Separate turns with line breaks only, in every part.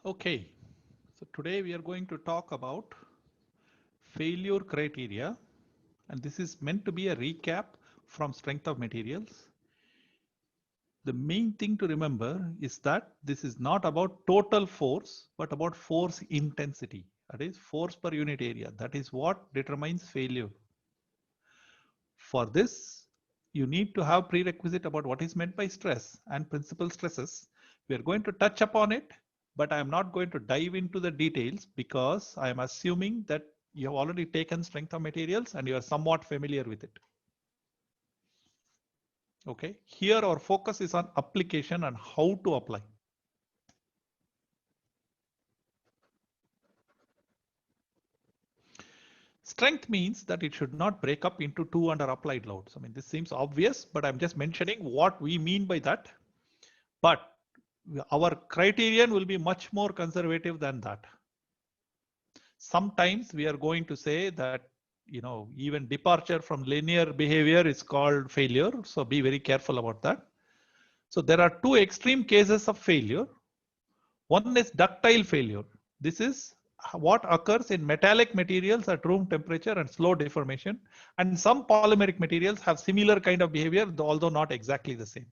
Okay, so today we are going to talk about failure criteria, and this is meant to be a recap from strength of materials. The main thing to remember is that this is not about total force, but about force intensity. That is force per unit area. That is what determines failure. For this, you need to have prerequisite about what is meant by stress and principal stresses. We are going to touch upon it, but I am not going to dive into the details because I am assuming that you have already taken strength of materials and you are somewhat familiar with it. Okay, here our focus is on application and how to apply. Strength means that it should not break up into two under applied loads. I mean, this seems obvious, but I'm just mentioning what we mean by that. But our criterion will be much more conservative than that. Sometimes we are going to say that, even departure from linear behavior is called failure. So be very careful about that. So there are two extreme cases of failure. One is ductile failure. This is what occurs in metallic materials at room temperature and slow deformation. And some polymeric materials have similar kind of behavior, although not exactly the same.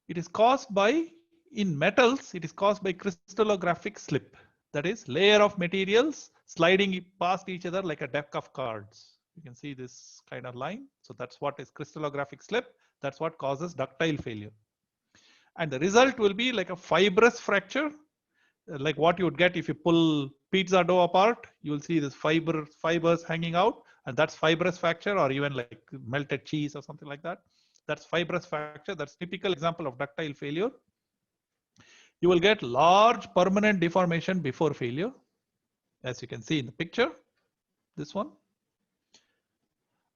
It is caused by, in metals, it is caused by crystallographic slip. That is layer of materials sliding past each other like a deck of cards. You can see this kind of line. So that's what is crystallographic slip. That's what causes ductile failure. And the result will be like a fibrous fracture, like what you would get if you pull pizza dough apart. You will see this fibers hanging out, and that's fibrous fracture, or even like melted cheese or something like that. That's fibrous fracture. That's typical example of ductile failure. You will get large permanent deformation before failure, as you can see in the picture, this one.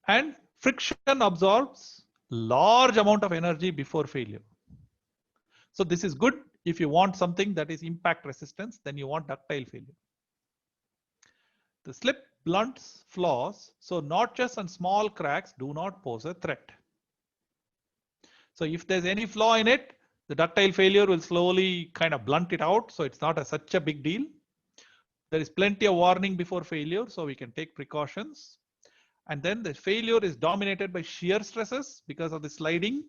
And friction absorbs large amount of energy before failure. So this is good if you want something that is impact resistance, then you want ductile failure. The slip blunts flaws, so notches and small cracks do not pose a threat. So if there's any flaw in it, the ductile failure will slowly kind of blunt it out, so it's not such a big deal. There is plenty of warning before failure, so we can take precautions. And then the failure is dominated by shear stresses because of the sliding.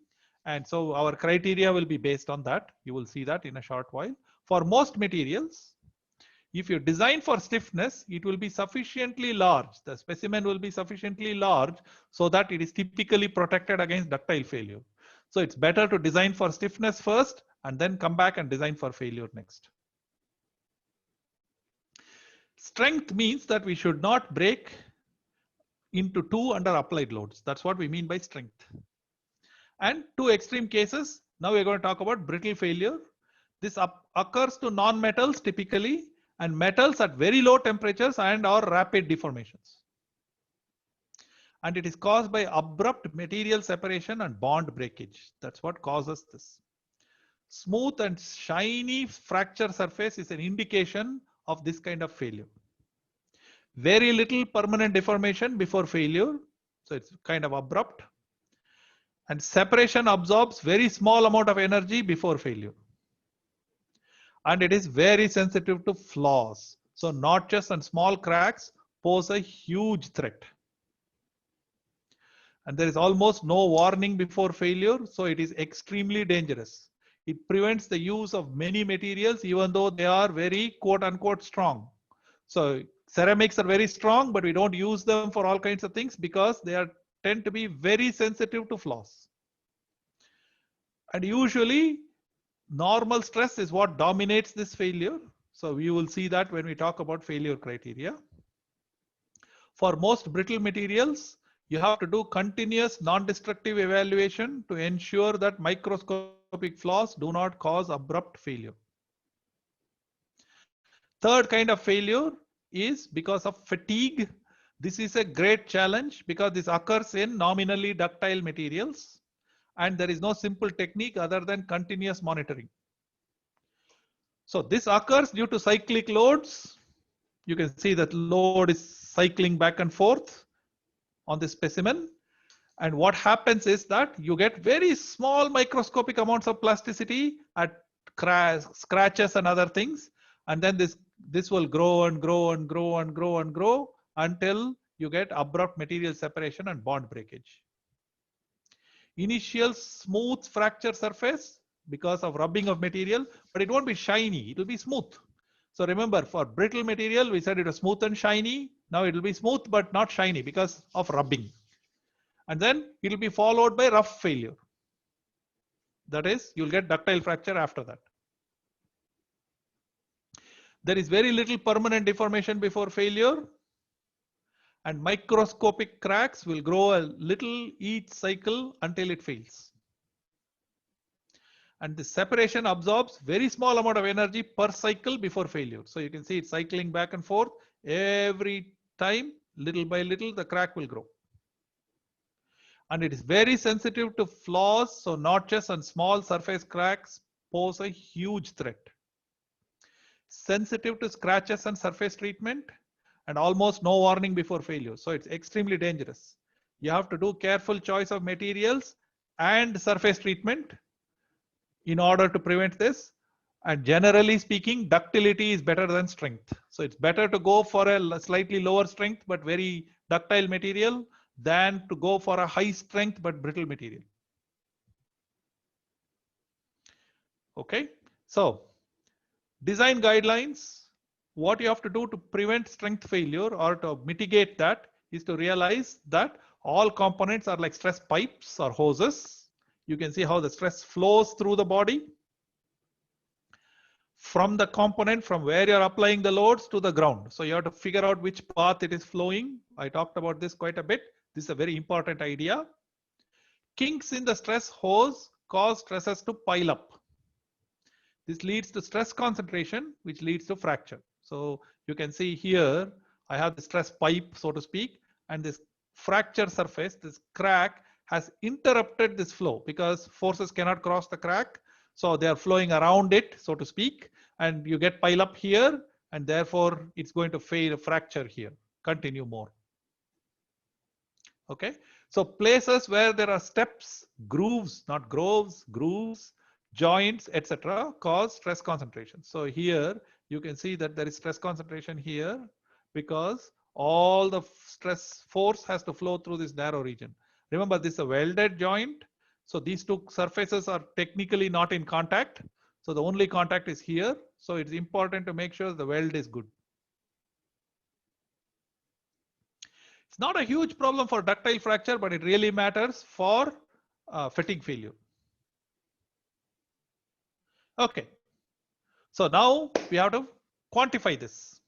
And so our criteria will be based on that. You will see that in a short while. For most materials, if you design for stiffness, it will be sufficiently large. The specimen will be sufficiently large so that it is typically protected against ductile failure. So it's better to design for stiffness first and then come back and design for failure next. Strength means that we should not break into two under applied loads. That's what we mean by strength. And two extreme cases. Now we're going to talk about brittle failure. This occurs to non-metals typically, and metals at very low temperatures and or rapid deformations. And it is caused by abrupt material separation and bond breakage. That's what causes this. Smooth and shiny fracture surface is an indication of this kind of failure. Very little permanent deformation before failure. So it's kind of abrupt. And separation absorbs very small amount of energy before failure. And it is very sensitive to flaws. So notches and small cracks pose a huge threat. And there is almost no warning before failure, so it is extremely dangerous. It prevents the use of many materials even though they are very quote unquote strong. So ceramics are very strong, but we don't use them for all kinds of things because they tend to be very sensitive to flaws. And usually normal stress is what dominates this failure. So we will see that when we talk about failure criteria. For most brittle materials, you have to do continuous non-destructive evaluation to ensure that microscopic flaws do not cause abrupt failure. Third kind of failure is because of fatigue. This is a great challenge because this occurs in nominally ductile materials, and there is no simple technique other than continuous monitoring. So this occurs due to cyclic loads. You can see that load is cycling back and forth on the specimen. And what happens is that you get very small microscopic amounts of plasticity at scratches and other things, and then this will grow and grow and grow and grow and grow until you get abrupt material separation and bond breakage. Initial smooth fracture surface because of rubbing of material, but it won't be shiny, it will be smooth. So remember, for brittle material, we said it was smooth and shiny. Now it will be smooth but not shiny because of rubbing. And then it will be followed by rough failure. That is, you'll get ductile fracture after that. There is very little permanent deformation before failure, and microscopic cracks will grow a little each cycle until it fails. And the separation absorbs very small amount of energy per cycle before failure. So you can see it cycling back and forth every time, little by little, the crack will grow. And it is very sensitive to flaws, so notches and small surface cracks pose a huge threat. Sensitive to scratches and surface treatment, and almost no warning before failure. So it's extremely dangerous. You have to do careful choice of materials and surface treatment in order to prevent this. And generally speaking, ductility is better than strength. So it's better to go for a slightly lower strength but very ductile material than to go for a high strength but brittle material. Okay, so design guidelines. What you have to do to prevent strength failure or to mitigate that is to realize that all components are like stress pipes or hoses. You can see how the stress flows through the body from the component, from where you're applying the loads to the ground. So you have to figure out which path it is flowing. I talked about this quite a bit. This is a very important idea. Kinks in the stress hose cause stresses to pile up. This leads to stress concentration, which leads to fracture. So you can see here, I have the stress pipe, so to speak, and this fracture surface, this crack has interrupted this flow because forces cannot cross the crack. So they are flowing around it, so to speak, and you get pile up here, and therefore it's going to fail a fracture here, continue more. Okay, so places where there are steps, grooves, not groves, grooves, joints, etc., cause stress concentration. So here you can see that there is stress concentration here because all the stress force has to flow through this narrow region. Remember, this is a welded joint. So these two surfaces are technically not in contact. So the only contact is here. So it's important to make sure the weld is good. It's not a huge problem for ductile fracture, but it really matters for fatigue failure. Okay, so now we have to quantify this.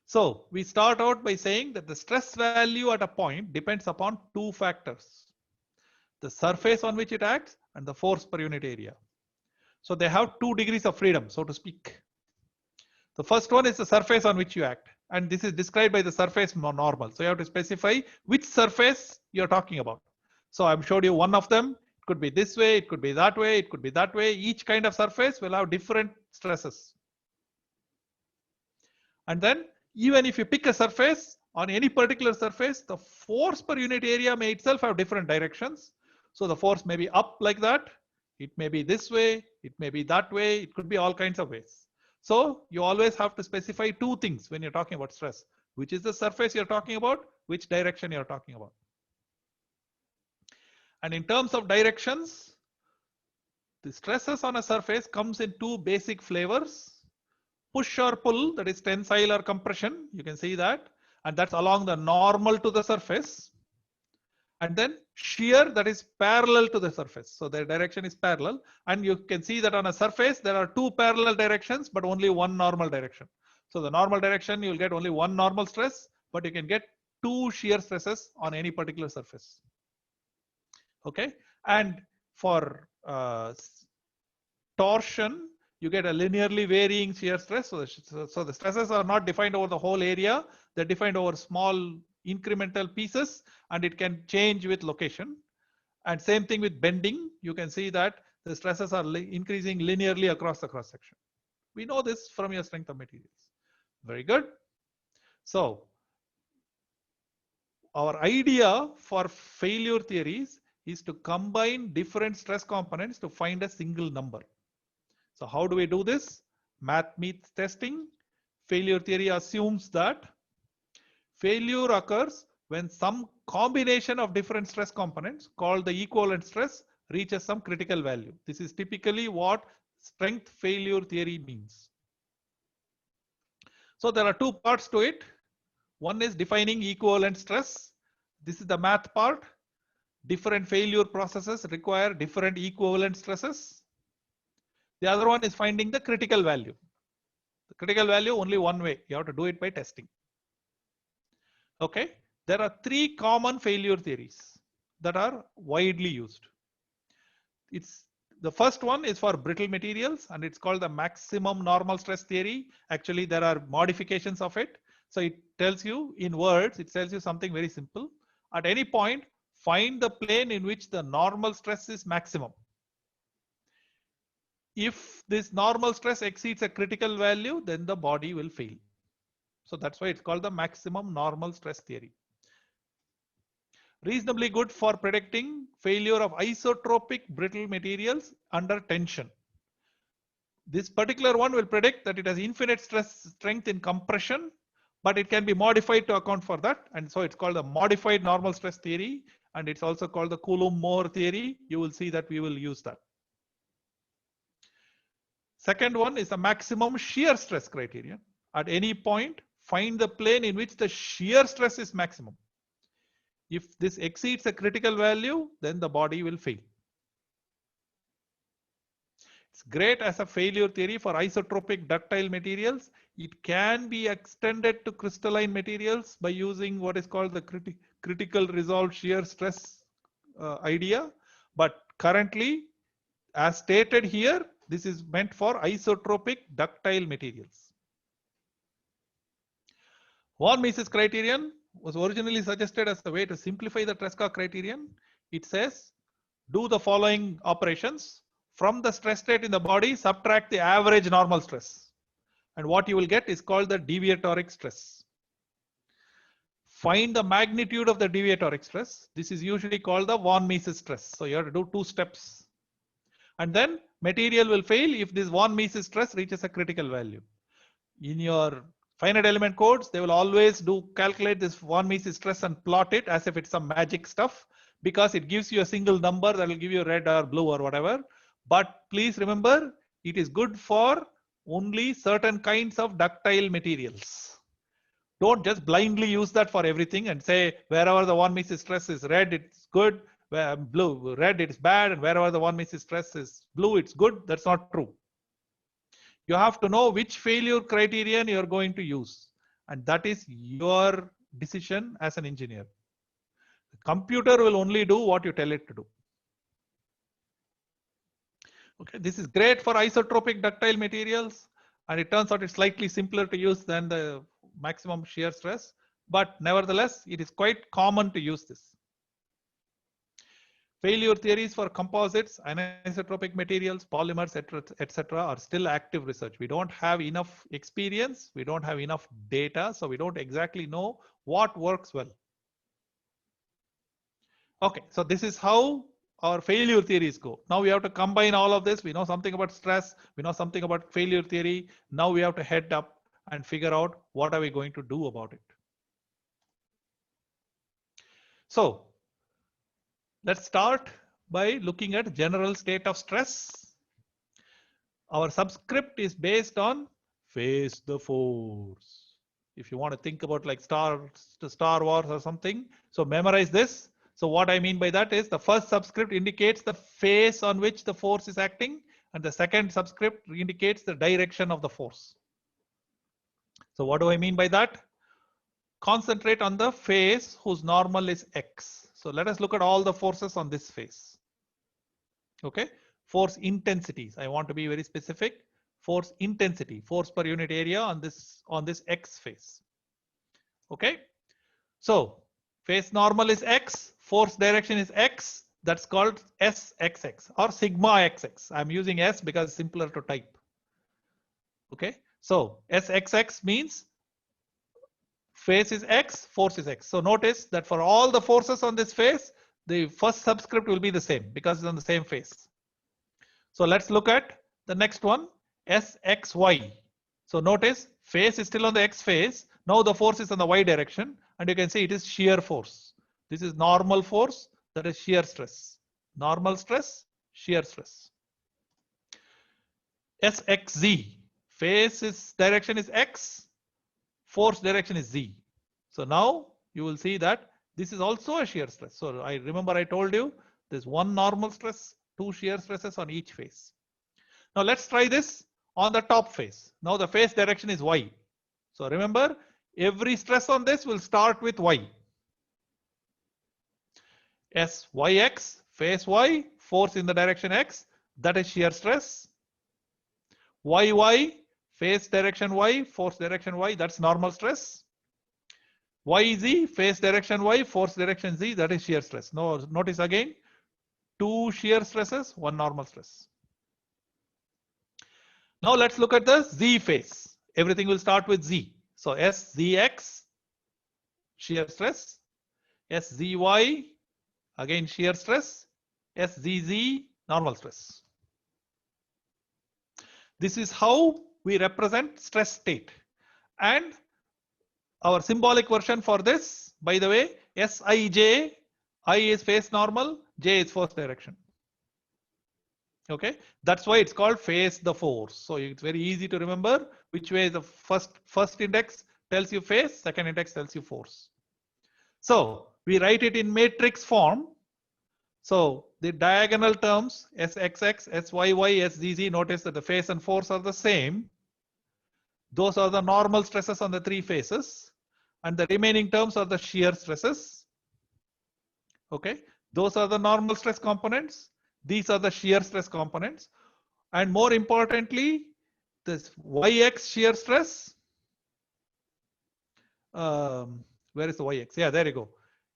So we start out by saying that the stress value at a point depends upon two factors: the surface on which it acts and the force per unit area. So they have 2 degrees of freedom, so to speak. The first one is the surface on which you act, and this is described by the surface normal. So you have to specify which surface you're talking about. So I've showed you one of them. It could be this way, it could be that way, it could be that way. Each kind of surface will have different stresses. And then even if you pick a surface, on any particular surface, the force per unit area may itself have different directions. So the force may be up like that, it may be this way, it may be that way, it could be all kinds of ways. So you always have to specify 2 things when you're talking about stress: which is the surface you're talking about, which direction you're talking about. And in terms of directions, the stresses on a surface comes in 2 basic flavors: push or pull, that is tensile or compression, you can see that, and that's along the normal to the surface. And then shear, that is parallel to the surface. So their direction is parallel, and you can see that on a surface there are 2 parallel directions but only 1 normal direction. So the normal direction, you'll get only 1 normal stress, but you can get 2 shear stresses on any particular surface. Okay, and for torsion, you get a linearly varying shear stress. So the stresses are not defined over the whole area, they're defined over small incremental pieces, and it can change with location. And same thing with bending, you can see that the stresses are increasing linearly across the cross section. We know this from your strength of materials. Very good. So our idea for failure theories is to combine different stress components to find a single number. So how do we do this? Math meets testing. Failure theory assumes that failure occurs when some combination of different stress components called the equivalent stress reaches some critical value. This is typically what strength failure theory means. So there are two parts to it. One is defining equivalent stress. This is the math part. Different failure processes require different equivalent stresses. The other one is finding the critical value. The critical value only one way. You have to do it by testing. Okay. There are three common failure theories that are widely used. The first one is for brittle materials, and it's called the maximum normal stress theory. Actually, there are modifications of it. So it tells you in words, it tells you something very simple. At any point, find the plane in which the normal stress is maximum. If this normal stress exceeds a critical value, then the body will fail. So that's why it's called the maximum normal stress theory. Reasonably good for predicting failure of isotropic brittle materials under tension. This particular one will predict that it has infinite strength in compression, but it can be modified to account for that. And so it's called the modified normal stress theory. And it's also called the Coulomb-Moore theory. You will see that we will use that. Second one is the maximum shear stress criterion. At any point, find the plane in which the shear stress is maximum. If this exceeds a critical value, then the body will fail. It's great as a failure theory for isotropic ductile materials. It can be extended to crystalline materials by using what is called the critical resolved shear stress idea. But currently, as stated here, this is meant for isotropic ductile materials. Von Mises criterion was originally suggested as a way to simplify the Tresca criterion. It says, do the following operations. From the stress state in the body, subtract the average normal stress. And what you will get is called the deviatoric stress. Find the magnitude of the deviatoric stress. This is usually called the von Mises stress. So you have to do two steps. And then material will fail if this von Mises stress reaches a critical value. In your finite element codes, they will always calculate this von Mises stress and plot it as if it's some magic stuff, because it gives you a single number that will give you red or blue or whatever. But please remember, it is good for only certain kinds of ductile materials. Don't just blindly use that for everything and say wherever the von Mises stress is red, it's good. Where red, it's bad. And wherever the von Mises stress is blue, it's good. That's not true. You have to know which failure criterion you're going to use. And that is your decision as an engineer. The computer will only do what you tell it to do. Okay, this is great for isotropic ductile materials. And it turns out it's slightly simpler to use than the maximum shear stress. But nevertheless, it is quite common to use this. Failure theories for composites, anisotropic materials, polymers, etc. are still active research. We don't have enough experience. We don't have enough data. So we don't exactly know what works well. Okay, so this is how our failure theories go. Now we have to combine all of this. We know something about stress. We know something about failure theory. Now we have to head up and figure out what are we going to do about it. So let's start by looking at general state of stress. Our subscript is based on face the force. If you want to think about like Star Wars or something, so memorize this. So what I mean by that is the first subscript indicates the face on which the force is acting, and the second subscript indicates the direction of the force. So what do I mean by that? Concentrate on the face whose normal is X. So let us look at all the forces on this face. Okay, force intensities. I want to be very specific. Force intensity, force per unit area on this X face. Okay, so face normal is X, force direction is X. That's called SXX or sigma XX. I'm using S because it's simpler to type. Okay, so SXX means face is X, force is X. So notice that for all the forces on this face, the first subscript will be the same because it's on the same face. So let's look at The next one, SXY. So notice phase is still on the X phase. Now the force is in the Y direction, and you can see it is shear force. This is normal force, that is shear stress. Normal stress, shear stress. SXZ, phase is direction is X, force direction is Z. So now you will see that this is also a shear stress. So I remember I told you there's one normal stress, two shear stresses on each face. Now let's try this on the top face. Now the face direction is Y. So remember, every stress on this will start with Y. SYX, face Y, force in the direction X, that is shear stress. YY, face direction Y, force direction Y, that's normal stress. YZ, face direction Y, force direction Z, that is shear stress. No, notice again, two shear stresses, one normal stress. Now let's look at the Z phase. Everything will start with Z. So SZX, shear stress. SZY, again shear stress. SZZ, normal stress. This is how we represent stress state. And our symbolic version for this, by the way, SIJ, I is phase normal, J is force direction. Okay, that's why it's called phase the force. So it's very easy to remember which way the first index tells you phase, second index tells you force. So we write it in matrix form. So the diagonal terms SXX, SYY, SZZ, notice that the phase and force are the same. Those are the normal stresses on the three phases, and the remaining terms are the shear stresses. Okay, those are the normal stress components. These are the shear stress components. And more importantly, this YX shear stress. Where is the YX? Yeah, there you go.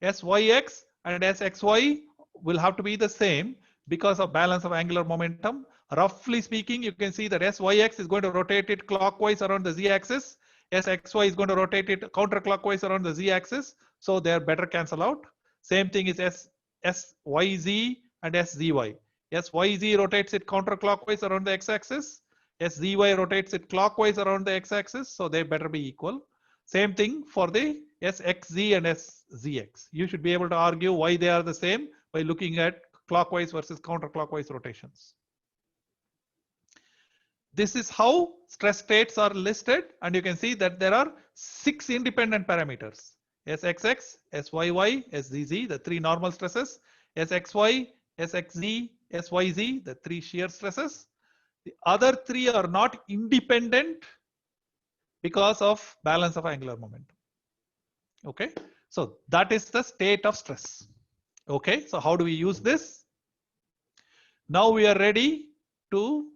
SYX and SXY will have to be the same because of balance of angular momentum. Roughly speaking, you can see that SYX is going to rotate it clockwise around the Z axis. SXY is going to rotate it counterclockwise around the Z axis. So they are better cancel out. Same thing is SYZ and SZY. SYZ rotates it counterclockwise around the X axis. SZY rotates it clockwise around the X axis. So they better be equal. Same thing for the SXZ and SZX. You should be able to argue why they are the same by looking at clockwise versus counterclockwise rotations. This is how stress states are listed, and you can see that there are 6 independent parameters. SXX, SYY, SZZ, the 3 normal stresses, SXY, SXZ, SYZ, the 3 shear stresses. The other 3 are not independent because of balance of angular momentum. Okay, so that is the state of stress. Okay, so how do we use this? Now we are ready to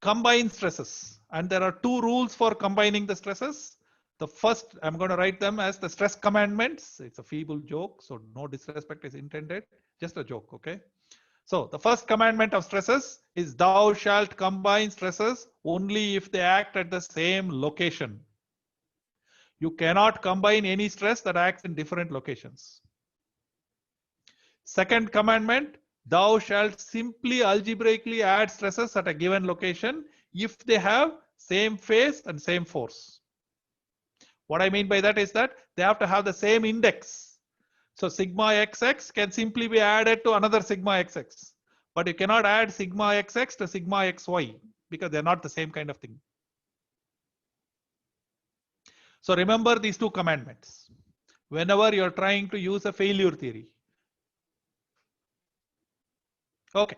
combine stresses, and there are 2 rules for combining the stresses. The first, I'm going to write them as the stress commandments. It's a feeble joke, so no disrespect is intended, just a joke. Okay, so the first commandment of stresses is thou shalt combine stresses only if they act at the same location. You cannot combine any stress that acts in different locations. Second commandment, thou shalt simply algebraically add stresses at a given location if they have same phase and same force. What I mean by that is that they have to have the same index. So sigma xx can simply be added to another sigma xx, but you cannot add sigma xx to sigma xy because they're not the same kind of thing. So remember these 2 commandments whenever you're trying to use a failure theory. Okay,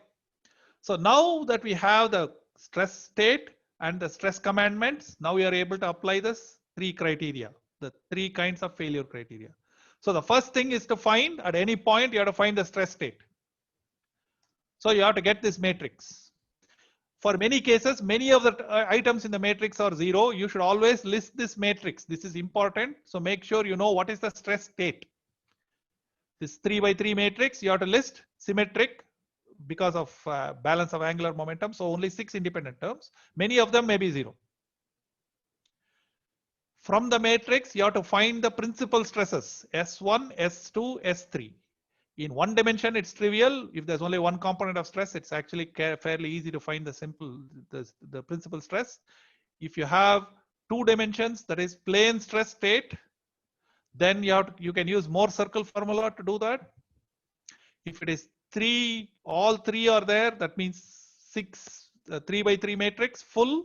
so now that we have the stress state and the stress commandments, now we are able to apply this 3 criteria, the 3 kinds of failure criteria. So the first thing is to find, at any point you have to find the stress state. So you have to get this matrix. For many cases, many of the items in the matrix are 0. You should always list this matrix. This is important. So make sure you know what is the stress state. This 3 by 3 matrix, you have to list symmetric because of balance of angular momentum. So only 6 independent terms. Many of them may be 0. From the matrix, you have to find the principal stresses S1, S2, S3. In one dimension, it's trivial. If there's only one component of stress, it's actually fairly easy to find the principal stress. If you have two dimensions, that is plane stress state, then you can use Mohr circle formula to do that. If it is all three are there, that means 3 by 3 matrix full,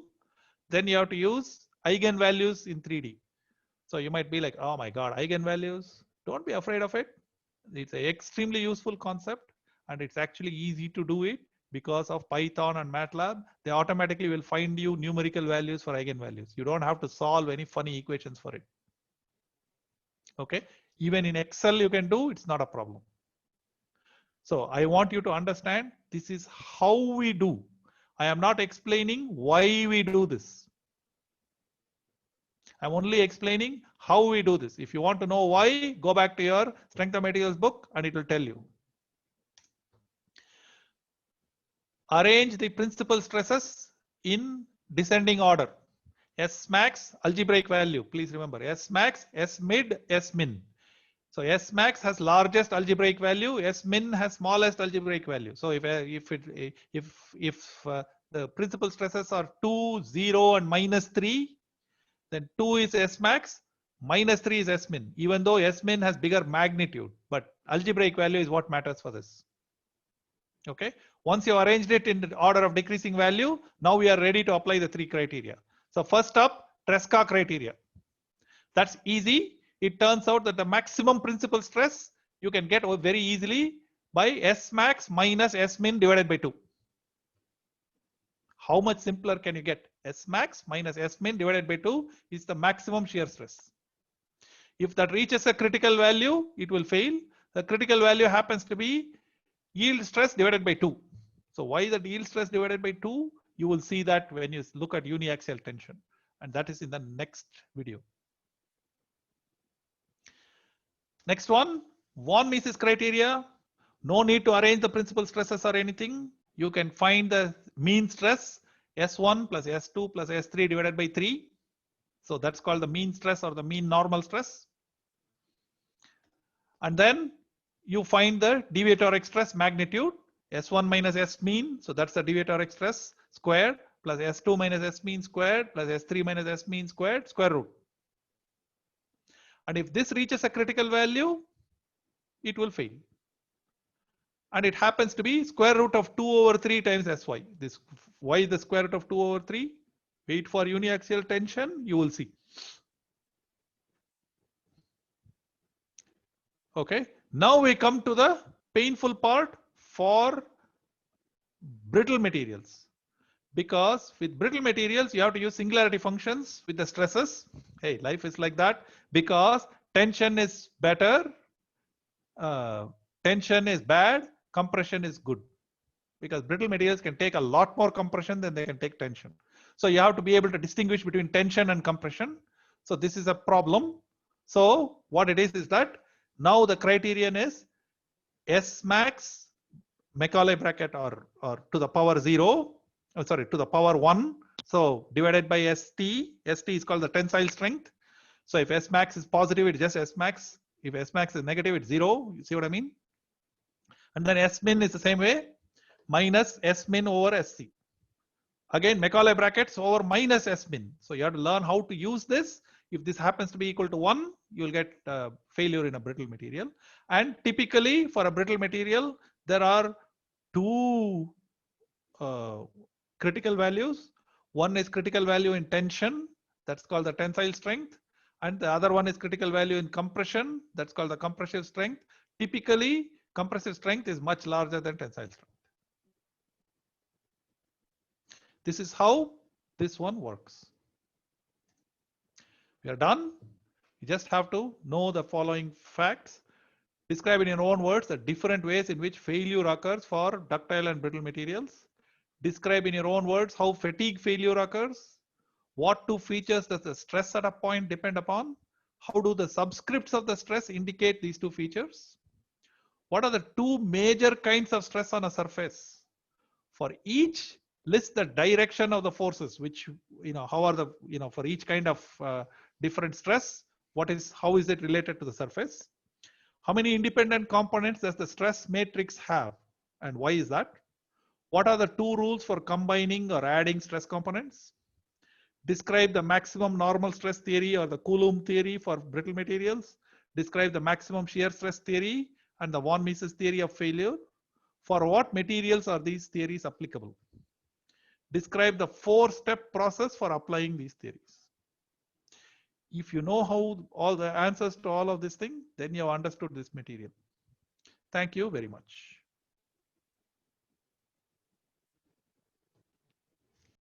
then you have to use eigenvalues in 3D. So you might be like, oh my God, eigenvalues. Don't be afraid of it. It's an extremely useful concept, and it's actually easy to do it because of Python and MATLAB. They automatically will find you numerical values for eigenvalues. You don't have to solve any funny equations for it. Okay. Even in Excel you can do, it's not a problem. So I want you to understand this is how we do. I am not explaining why we do this. I'm only explaining how we do this. If you want to know why, go back to your strength of materials book and it will tell you. Arrange the principal stresses in descending order. S max algebraic value. Please remember S max, S mid, S min. So S max has largest algebraic value. S min has smallest algebraic value. So if the principal stresses are 2, 0, and -3, then 2 is S max, -3 is S min. Even though S min has bigger magnitude, but algebraic value is what matters for this. Okay. Once you arranged it in the order of decreasing value, now we are ready to apply the 3 criteria. So first up, Tresca criteria. That's easy. It turns out that the maximum principal stress you can get very easily by S max minus S min divided by 2. How much simpler can you get? S max minus S min divided by 2 is the maximum shear stress. If that reaches a critical value, it will fail. The critical value happens to be yield stress divided by 2. So why the yield stress divided by 2? You will see that when you look at uniaxial tension, and that is in the next video. Next one, von Mises criteria. No need to arrange the principal stresses or anything. You can find the mean stress S1 plus S2 plus S3 divided by 3. So that's called the mean stress or the mean normal stress. And then you find the deviatoric stress magnitude S1 minus S mean. So that's the deviatoric stress squared plus S2 minus S mean squared plus S3 minus S mean squared square root. And if this reaches a critical value, it will fail. And it happens to be square root of 2 over 3 times Sy. This why the square root of 2 over 3? Wait for uniaxial tension, you will see. Okay. Now we come to the painful part for brittle materials. Because with brittle materials, you have to use singularity functions with the stresses. Hey, life is like that. Because tension is better, tension is bad, compression is good. Because brittle materials can take a lot more compression than they can take tension. So you have to be able to distinguish between tension and compression. So this is a problem. So what it is that now the criterion is S max Macaulay bracket or to the power 0. Oh, sorry, to the power 1. So divided by ST. ST is called the tensile strength. So if S max is positive, it's just S max. If S max is negative, it's 0. You see what I mean? And then S min is the same way. Minus S min over SC. Again, Macaulay brackets over minus S min. So you have to learn how to use this. If this happens to be equal to 1, you will get failure in a brittle material. And typically for a brittle material, there are 2 critical values. One is critical value in tension. That's called the tensile strength. And the other one is critical value in compression. That's called the compressive strength. Typically, compressive strength is much larger than tensile strength. This is how this one works. We are done. You just have to know the following facts. Describe in your own words the different ways in which failure occurs for ductile and brittle materials. Describe in your own words how fatigue failure occurs. What 2 features does the stress at a point depend upon? How do the subscripts of the stress indicate these 2 features? What are the 2 major kinds of stress on a surface? For each, list the direction of the forces, which, how are the, for each kind of different stress, how is it related to the surface? How many independent components does the stress matrix have? And why is that? What are the two rules for combining or adding stress components? Describe the maximum normal stress theory or the Coulomb theory for brittle materials. Describe the maximum shear stress theory and the von Mises theory of failure. For what materials are these theories applicable? Describe the 4-step process for applying these theories. If you know how all the answers to all of this thing, then you have understood this material. Thank you very much.